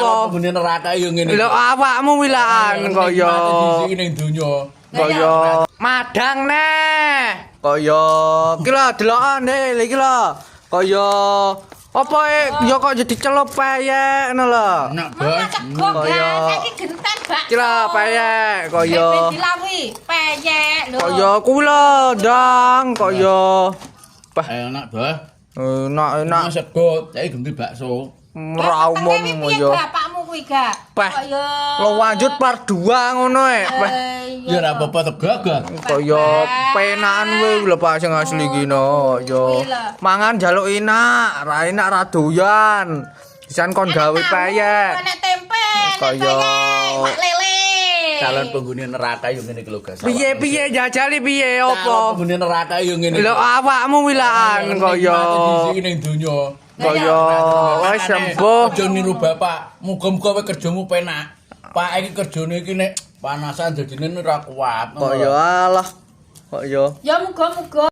apa? Penggune neraka yo ngene. Lho awakmu wilaan kaya ning donya. kaya madang neh. Kaya iki lho delokan iki lho. Kaya apa ya kok jadi celup payek ngono lho. Enak banget. Kaya iki genten bakso. iki lho payek kaya dilawi peyek lho. kaya kuwi lho ndang kaya Enak banget. enak Sego, saiki ganti bakso. ora umum yo. Bapakmu kuwi ga. Peh. Lo lanjut part 2 ngono Peh. Ya ora apa-apa tegak. Kaya penakan kowe lho Pak sing asli iki no yo. Mangan njaluk enak, ra enak ra doyan. Pisan kon gawe payek. Enak tempe. Kaya lele. Calon penghuni neraka yo ngene iki lho, Gas. piye jajali piye Calon apa? penghuni neraka yo ngene. Lho awakmu wilaan kaya ning donya. kaya wis sembuh. Aja niru bapak. Muga-muga kowe kerjamu penak. Pak iki kerjane iki nek panasan dadine ora kuat. Kaya alah. Kaya Ya muga-muga.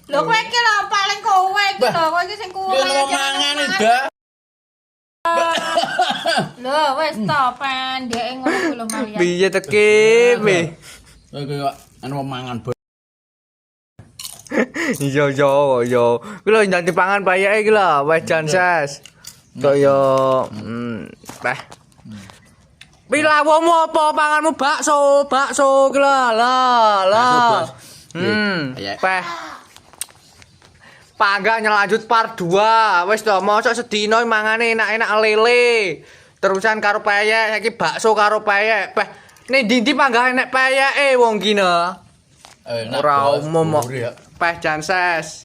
Lho kowe iki lho paling kowe iki lho, kowe iki sing kuwe. Lho mangan ndak. Lho wis to pendeke ngono kuwi lho Maria. piye teki piye? Kaya anu mangan. Iya yo. Kuwi lho ndak dipangan payeke iki lho, wis jan ses. Kaya Peh. Pilawomu apa panganmu bakso ki lho. Lah. Peh. Pangga nyelanjut part 2. Wis to, mosok sedina mangane enak-enak lele. Terusan karo payek, saiki bakso karo payek. Peh, ning ndi pangga enek payeke wong kina. Ora umum kok. Peh jan ses.